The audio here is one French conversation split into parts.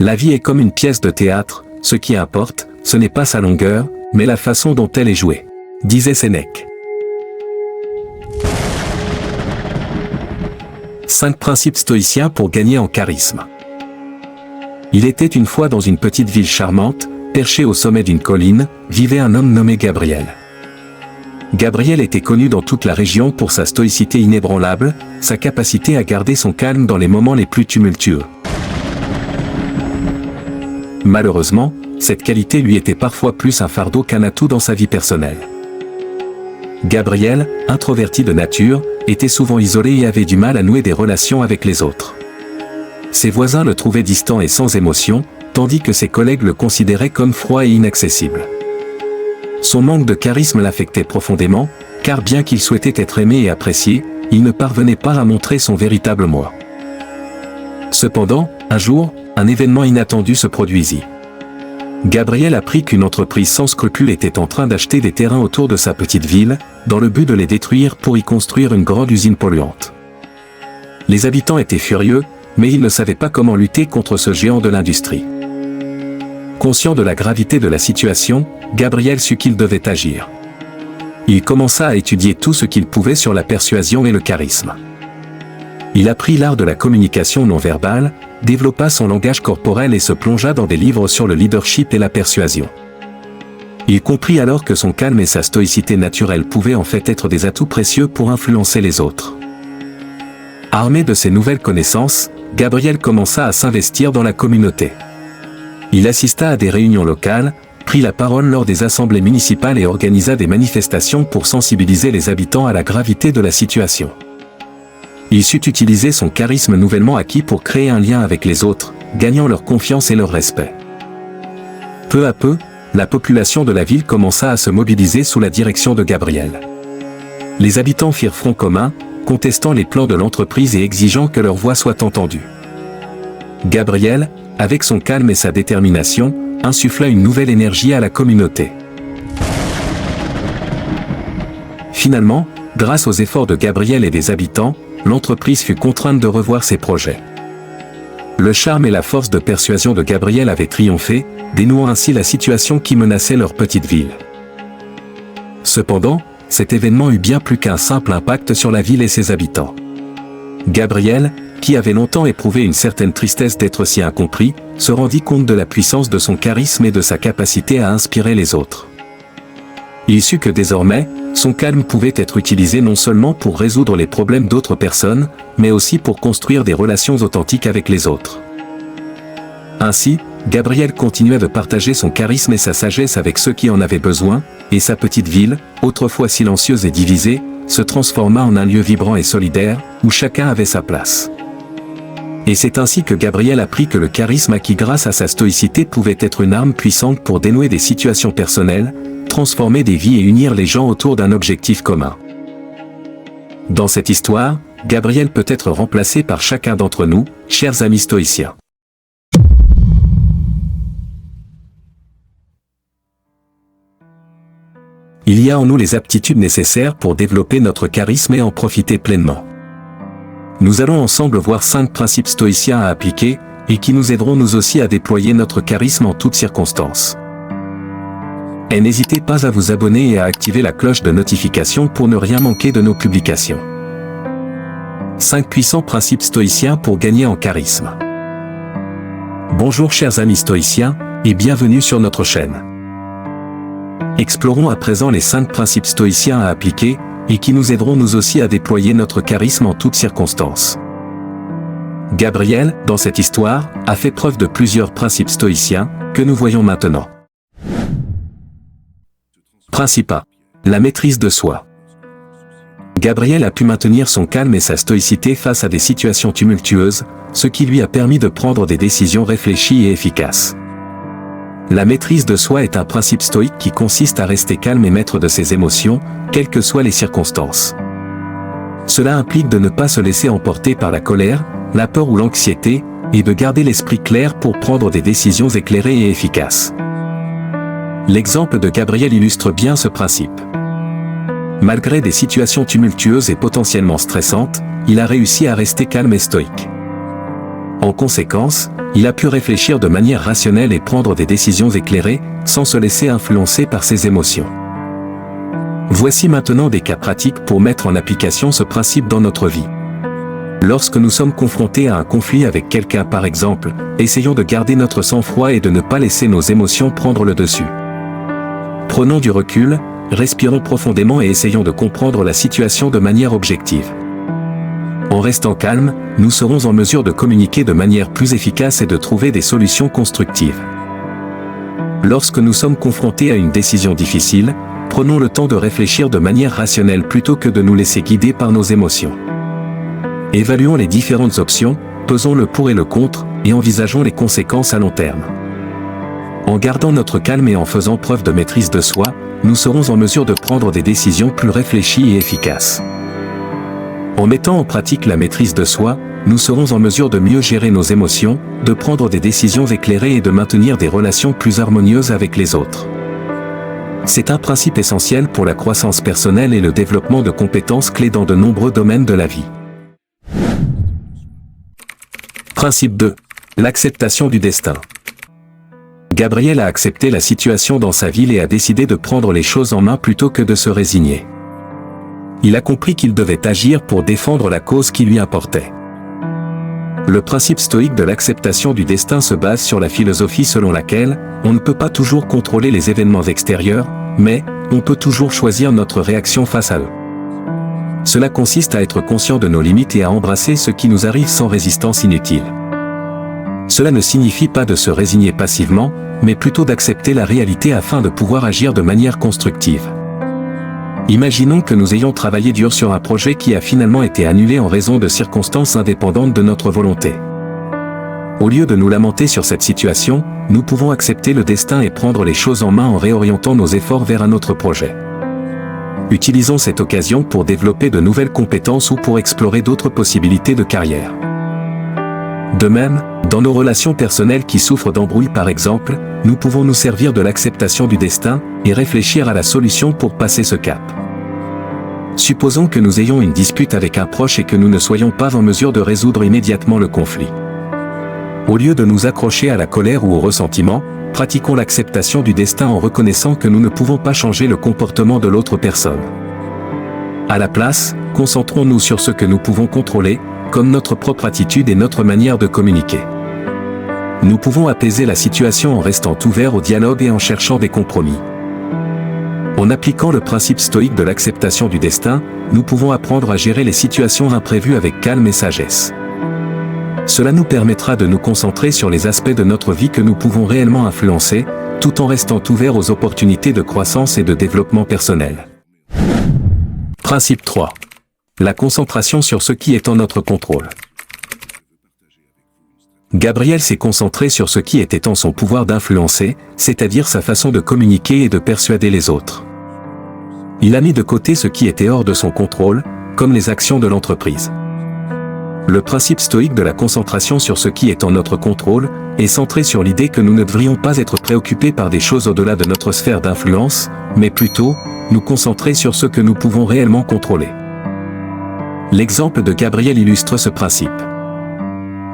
La vie est comme une pièce de théâtre, ce qui importe, ce n'est pas sa longueur, mais la façon dont elle est jouée, disait Sénèque. 5 principes stoïciens pour gagner en charisme. Il était une fois dans une petite ville charmante, perché au sommet d'une colline, vivait un homme nommé Gabriel. Gabriel était connu dans toute la région pour sa stoïcité inébranlable, sa capacité à garder son calme dans les moments les plus tumultueux. Malheureusement, cette qualité lui était parfois plus un fardeau qu'un atout dans sa vie personnelle. Gabriel, introverti de nature, était souvent isolé et avait du mal à nouer des relations avec les autres. Ses voisins le trouvaient distant et sans émotion, tandis que ses collègues le considéraient comme froid et inaccessible. Son manque de charisme l'affectait profondément, car bien qu'il souhaitait être aimé et apprécié, il ne parvenait pas à montrer son véritable moi. Cependant, un jour, un événement inattendu se produisit. Gabriel apprit qu'une entreprise sans scrupules était en train d'acheter des terrains autour de sa petite ville, dans le but de les détruire pour y construire une grande usine polluante. Les habitants étaient furieux, mais ils ne savaient pas comment lutter contre ce géant de l'industrie. Conscient de la gravité de la situation, Gabriel sut qu'il devait agir. Il commença à étudier tout ce qu'il pouvait sur la persuasion et le charisme. Il apprit l'art de la communication non verbale, développa son langage corporel et se plongea dans des livres sur le leadership et la persuasion. Il comprit alors que son calme et sa stoïcité naturelle pouvaient en fait être des atouts précieux pour influencer les autres. Armé de ces nouvelles connaissances, Gabriel commença à s'investir dans la communauté. Il assista à des réunions locales, prit la parole lors des assemblées municipales et organisa des manifestations pour sensibiliser les habitants à la gravité de la situation. Il sut utiliser son charisme nouvellement acquis pour créer un lien avec les autres, gagnant leur confiance et leur respect. Peu à peu, la population de la ville commença à se mobiliser sous la direction de Gabriel. Les habitants firent front commun, contestant les plans de l'entreprise et exigeant que leur voix soit entendue. Gabriel, avec son calme et sa détermination, insuffla une nouvelle énergie à la communauté. Finalement, grâce aux efforts de Gabriel et des habitants, l'entreprise fut contrainte de revoir ses projets. Le charme et la force de persuasion de Gabriel avaient triomphé, dénouant ainsi la situation qui menaçait leur petite ville. Cependant, cet événement eut bien plus qu'un simple impact sur la ville et ses habitants. Gabriel, qui avait longtemps éprouvé une certaine tristesse d'être si incompris, se rendit compte de la puissance de son charisme et de sa capacité à inspirer les autres. Il sut que désormais, son calme pouvait être utilisé non seulement pour résoudre les problèmes d'autres personnes, mais aussi pour construire des relations authentiques avec les autres. Ainsi, Gabriel continua de partager son charisme et sa sagesse avec ceux qui en avaient besoin, et sa petite ville, autrefois silencieuse et divisée, se transforma en un lieu vibrant et solidaire, où chacun avait sa place. Et c'est ainsi que Gabriel apprit que le charisme acquis grâce à sa stoïcité pouvait être une arme puissante pour dénouer des situations personnelles, transformer des vies et unir les gens autour d'un objectif commun. Dans cette histoire, Gabriel peut être remplacé par chacun d'entre nous, chers amis stoïciens. Il y a en nous les aptitudes nécessaires pour développer notre charisme et en profiter pleinement. Nous allons ensemble voir 5 principes stoïciens à appliquer, et qui nous aideront nous aussi à déployer notre charisme en toutes circonstances. Et n'hésitez pas à vous abonner et à activer la cloche de notification pour ne rien manquer de nos publications. 5 puissants principes stoïciens pour gagner en charisme. Bonjour chers amis stoïciens, et bienvenue sur notre chaîne. Explorons à présent les 5 principes stoïciens à appliquer, et qui nous aideront nous aussi à déployer notre charisme en toutes circonstances. Gabriel, dans cette histoire, a fait preuve de plusieurs principes stoïciens, que nous voyons maintenant. Principe 1. La maîtrise de soi. Gabriel a pu maintenir son calme et sa stoïcité face à des situations tumultueuses, ce qui lui a permis de prendre des décisions réfléchies et efficaces. La maîtrise de soi est un principe stoïque qui consiste à rester calme et maître de ses émotions, quelles que soient les circonstances. Cela implique de ne pas se laisser emporter par la colère, la peur ou l'anxiété, et de garder l'esprit clair pour prendre des décisions éclairées et efficaces. L'exemple de Gabriel illustre bien ce principe. Malgré des situations tumultueuses et potentiellement stressantes, il a réussi à rester calme et stoïque. En conséquence, il a pu réfléchir de manière rationnelle et prendre des décisions éclairées, sans se laisser influencer par ses émotions. Voici maintenant des cas pratiques pour mettre en application ce principe dans notre vie. Lorsque nous sommes confrontés à un conflit avec quelqu'un par exemple, essayons de garder notre sang-froid et de ne pas laisser nos émotions prendre le dessus. Prenons du recul, respirons profondément et essayons de comprendre la situation de manière objective. En restant calme, nous serons en mesure de communiquer de manière plus efficace et de trouver des solutions constructives. Lorsque nous sommes confrontés à une décision difficile, prenons le temps de réfléchir de manière rationnelle plutôt que de nous laisser guider par nos émotions. Évaluons les différentes options, pesons le pour et le contre, et envisageons les conséquences à long terme. En gardant notre calme et en faisant preuve de maîtrise de soi, nous serons en mesure de prendre des décisions plus réfléchies et efficaces. En mettant en pratique la maîtrise de soi, nous serons en mesure de mieux gérer nos émotions, de prendre des décisions éclairées et de maintenir des relations plus harmonieuses avec les autres. C'est un principe essentiel pour la croissance personnelle et le développement de compétences clés dans de nombreux domaines de la vie. Principe 2. L'acceptation du destin. Gabriel a accepté la situation dans sa ville et a décidé de prendre les choses en main plutôt que de se résigner. Il a compris qu'il devait agir pour défendre la cause qui lui importait. Le principe stoïque de l'acceptation du destin se base sur la philosophie selon laquelle on ne peut pas toujours contrôler les événements extérieurs, mais on peut toujours choisir notre réaction face à eux. Cela consiste à être conscient de nos limites et à embrasser ce qui nous arrive sans résistance inutile. Cela ne signifie pas de se résigner passivement, mais plutôt d'accepter la réalité afin de pouvoir agir de manière constructive. Imaginons que nous ayons travaillé dur sur un projet qui a finalement été annulé en raison de circonstances indépendantes de notre volonté. Au lieu de nous lamenter sur cette situation, nous pouvons accepter le destin et prendre les choses en main en réorientant nos efforts vers un autre projet. Utilisons cette occasion pour développer de nouvelles compétences ou pour explorer d'autres possibilités de carrière. De même, dans nos relations personnelles qui souffrent d'embrouilles par exemple, nous pouvons nous servir de l'acceptation du destin et réfléchir à la solution pour passer ce cap. Supposons que nous ayons une dispute avec un proche et que nous ne soyons pas en mesure de résoudre immédiatement le conflit. Au lieu de nous accrocher à la colère ou au ressentiment, pratiquons l'acceptation du destin en reconnaissant que nous ne pouvons pas changer le comportement de l'autre personne. À la place, concentrons-nous sur ce que nous pouvons contrôler, comme notre propre attitude et notre manière de communiquer. Nous pouvons apaiser la situation en restant ouverts au dialogue et en cherchant des compromis. En appliquant le principe stoïque de l'acceptation du destin, nous pouvons apprendre à gérer les situations imprévues avec calme et sagesse. Cela nous permettra de nous concentrer sur les aspects de notre vie que nous pouvons réellement influencer, tout en restant ouverts aux opportunités de croissance et de développement personnel. Principe 3. La concentration sur ce qui est en notre contrôle. Gabriel s'est concentré sur ce qui était en son pouvoir d'influencer, c'est-à-dire sa façon de communiquer et de persuader les autres. Il a mis de côté ce qui était hors de son contrôle, comme les actions de l'entreprise. Le principe stoïque de la concentration sur ce qui est en notre contrôle est centré sur l'idée que nous ne devrions pas être préoccupés par des choses au-delà de notre sphère d'influence, mais plutôt, nous concentrer sur ce que nous pouvons réellement contrôler. L'exemple de Gabriel illustre ce principe.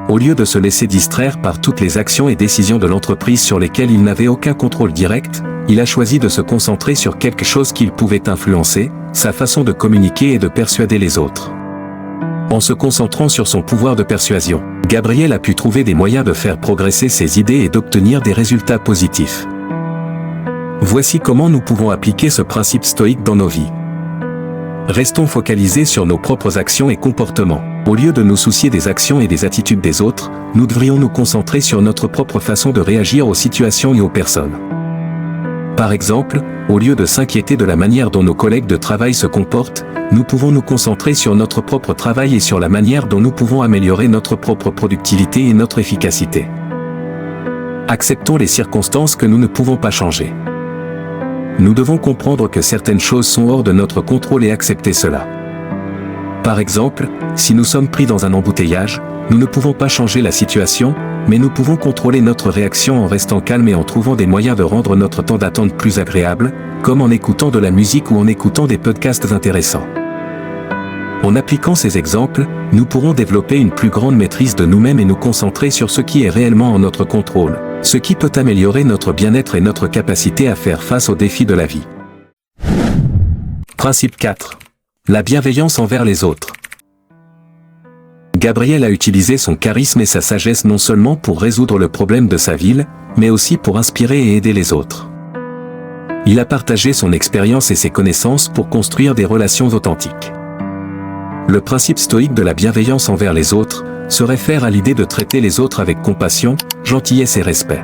Au lieu de se laisser distraire par toutes les actions et décisions de l'entreprise sur lesquelles il n'avait aucun contrôle direct, il a choisi de se concentrer sur quelque chose qu'il pouvait influencer, sa façon de communiquer et de persuader les autres. En se concentrant sur son pouvoir de persuasion, Gabriel a pu trouver des moyens de faire progresser ses idées et d'obtenir des résultats positifs. Voici comment nous pouvons appliquer ce principe stoïque dans nos vies. Restons focalisés sur nos propres actions et comportements. Au lieu de nous soucier des actions et des attitudes des autres, nous devrions nous concentrer sur notre propre façon de réagir aux situations et aux personnes. Par exemple, au lieu de s'inquiéter de la manière dont nos collègues de travail se comportent, nous pouvons nous concentrer sur notre propre travail et sur la manière dont nous pouvons améliorer notre propre productivité et notre efficacité. Acceptons les circonstances que nous ne pouvons pas changer. Nous devons comprendre que certaines choses sont hors de notre contrôle et accepter cela. Par exemple, si nous sommes pris dans un embouteillage, nous ne pouvons pas changer la situation, mais nous pouvons contrôler notre réaction en restant calme et en trouvant des moyens de rendre notre temps d'attente plus agréable, comme en écoutant de la musique ou en écoutant des podcasts intéressants. En appliquant ces exemples, nous pourrons développer une plus grande maîtrise de nous-mêmes et nous concentrer sur ce qui est réellement en notre contrôle, ce qui peut améliorer notre bien-être et notre capacité à faire face aux défis de la vie. Principe 4. La bienveillance envers les autres. Gabriel a utilisé son charisme et sa sagesse non seulement pour résoudre le problème de sa ville, mais aussi pour inspirer et aider les autres. Il a partagé son expérience et ses connaissances pour construire des relations authentiques. Le principe stoïque de la bienveillance envers les autres se réfère à l'idée de traiter les autres avec compassion, gentillesse et respect.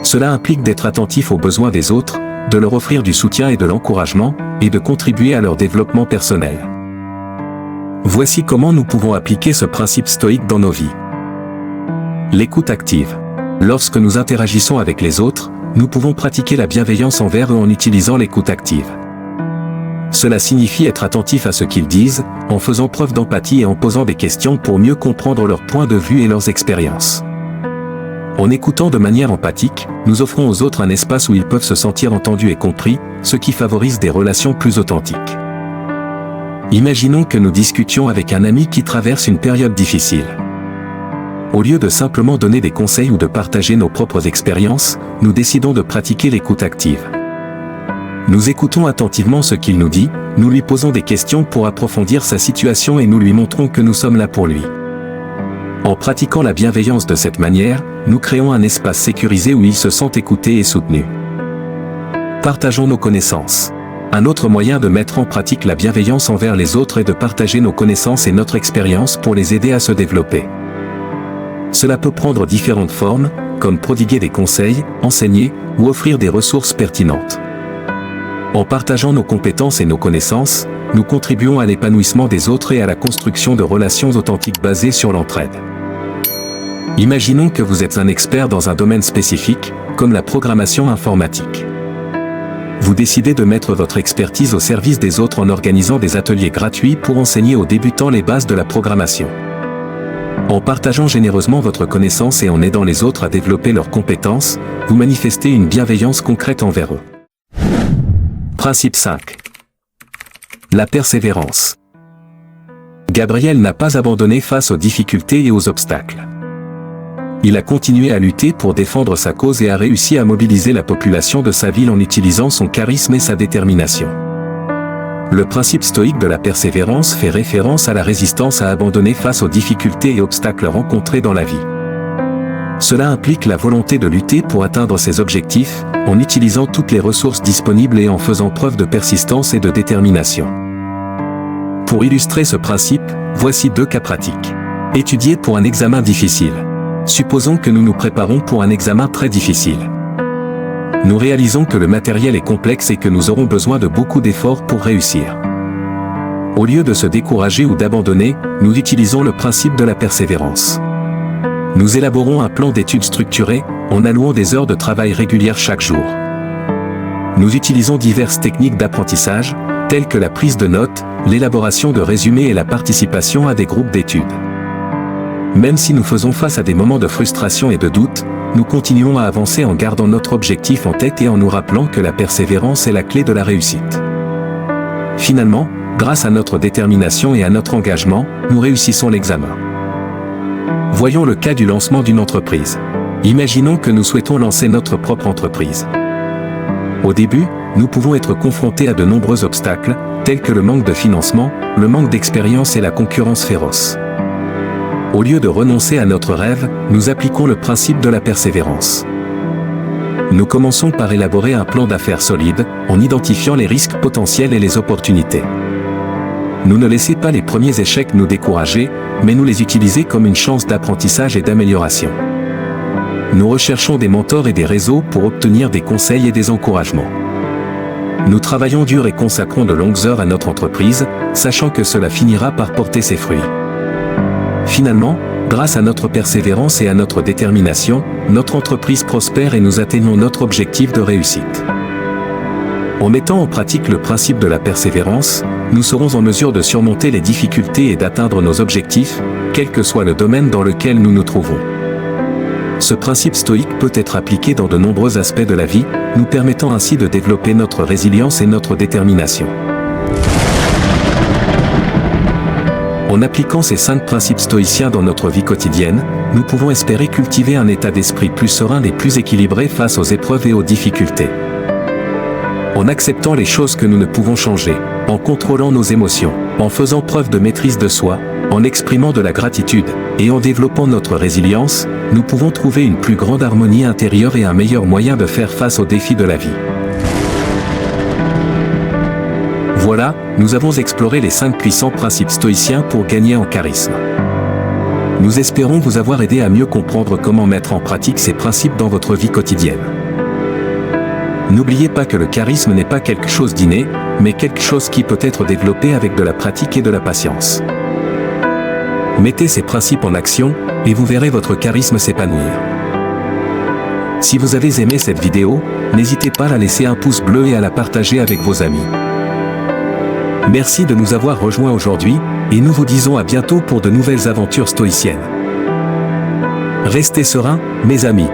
Cela implique d'être attentif aux besoins des autres, de leur offrir du soutien et de l'encouragement, et de contribuer à leur développement personnel. Voici comment nous pouvons appliquer ce principe stoïque dans nos vies. L'écoute active. Lorsque nous interagissons avec les autres, nous pouvons pratiquer la bienveillance envers eux en utilisant l'écoute active. Cela signifie être attentif à ce qu'ils disent, en faisant preuve d'empathie et en posant des questions pour mieux comprendre leur point de vue et leurs expériences. En écoutant de manière empathique, nous offrons aux autres un espace où ils peuvent se sentir entendus et compris, ce qui favorise des relations plus authentiques. Imaginons que nous discutions avec un ami qui traverse une période difficile. Au lieu de simplement donner des conseils ou de partager nos propres expériences, nous décidons de pratiquer l'écoute active. Nous écoutons attentivement ce qu'il nous dit, nous lui posons des questions pour approfondir sa situation et nous lui montrons que nous sommes là pour lui. En pratiquant la bienveillance de cette manière, nous créons un espace sécurisé où il se sent écouté et soutenu. Partageons nos connaissances. Un autre moyen de mettre en pratique la bienveillance envers les autres est de partager nos connaissances et notre expérience pour les aider à se développer. Cela peut prendre différentes formes, comme prodiguer des conseils, enseigner, ou offrir des ressources pertinentes. En partageant nos compétences et nos connaissances, nous contribuons à l'épanouissement des autres et à la construction de relations authentiques basées sur l'entraide. Imaginons que vous êtes un expert dans un domaine spécifique, comme la programmation informatique. Vous décidez de mettre votre expertise au service des autres en organisant des ateliers gratuits pour enseigner aux débutants les bases de la programmation. En partageant généreusement votre connaissance et en aidant les autres à développer leurs compétences, vous manifestez une bienveillance concrète envers eux. Principe 5. La persévérance. Gabriel n'a pas abandonné face aux difficultés et aux obstacles. Il a continué à lutter pour défendre sa cause et a réussi à mobiliser la population de sa ville en utilisant son charisme et sa détermination. Le principe stoïque de la persévérance fait référence à la résistance à abandonner face aux difficultés et obstacles rencontrés dans la vie. Cela implique la volonté de lutter pour atteindre ses objectifs, en utilisant toutes les ressources disponibles et en faisant preuve de persistance et de détermination. Pour illustrer ce principe, voici 2 cas pratiques. Étudier pour un examen difficile. Supposons que nous nous préparons pour un examen très difficile. Nous réalisons que le matériel est complexe et que nous aurons besoin de beaucoup d'efforts pour réussir. Au lieu de se décourager ou d'abandonner, nous utilisons le principe de la persévérance. Nous élaborons un plan d'études structuré, en allouant des heures de travail régulières chaque jour. Nous utilisons diverses techniques d'apprentissage, telles que la prise de notes, l'élaboration de résumés et la participation à des groupes d'études. Même si nous faisons face à des moments de frustration et de doute, nous continuons à avancer en gardant notre objectif en tête et en nous rappelant que la persévérance est la clé de la réussite. Finalement, grâce à notre détermination et à notre engagement, nous réussissons l'examen. Voyons le cas du lancement d'une entreprise. Imaginons que nous souhaitons lancer notre propre entreprise. Au début, nous pouvons être confrontés à de nombreux obstacles, tels que le manque de financement, le manque d'expérience et la concurrence féroce. Au lieu de renoncer à notre rêve, nous appliquons le principe de la persévérance. Nous commençons par élaborer un plan d'affaires solide, en identifiant les risques potentiels et les opportunités. Nous ne laissons pas les premiers échecs nous décourager, mais nous les utiliser comme une chance d'apprentissage et d'amélioration. Nous recherchons des mentors et des réseaux pour obtenir des conseils et des encouragements. Nous travaillons dur et consacrons de longues heures à notre entreprise, sachant que cela finira par porter ses fruits. Finalement, grâce à notre persévérance et à notre détermination, notre entreprise prospère et nous atteignons notre objectif de réussite. En mettant en pratique le principe de la persévérance, nous serons en mesure de surmonter les difficultés et d'atteindre nos objectifs, quel que soit le domaine dans lequel nous nous trouvons. Ce principe stoïque peut être appliqué dans de nombreux aspects de la vie, nous permettant ainsi de développer notre résilience et notre détermination. En appliquant ces 5 principes stoïciens dans notre vie quotidienne, nous pouvons espérer cultiver un état d'esprit plus serein et plus équilibré face aux épreuves et aux difficultés. En acceptant les choses que nous ne pouvons changer, en contrôlant nos émotions, en faisant preuve de maîtrise de soi, en exprimant de la gratitude, et en développant notre résilience, nous pouvons trouver une plus grande harmonie intérieure et un meilleur moyen de faire face aux défis de la vie. Voilà, nous avons exploré les 5 puissants principes stoïciens pour gagner en charisme. Nous espérons vous avoir aidé à mieux comprendre comment mettre en pratique ces principes dans votre vie quotidienne. N'oubliez pas que le charisme n'est pas quelque chose d'inné, mais quelque chose qui peut être développé avec de la pratique et de la patience. Mettez ces principes en action, et vous verrez votre charisme s'épanouir. Si vous avez aimé cette vidéo, n'hésitez pas à la laisser un pouce bleu et à la partager avec vos amis. Merci de nous avoir rejoints aujourd'hui, et nous vous disons à bientôt pour de nouvelles aventures stoïciennes. Restez sereins, mes amis.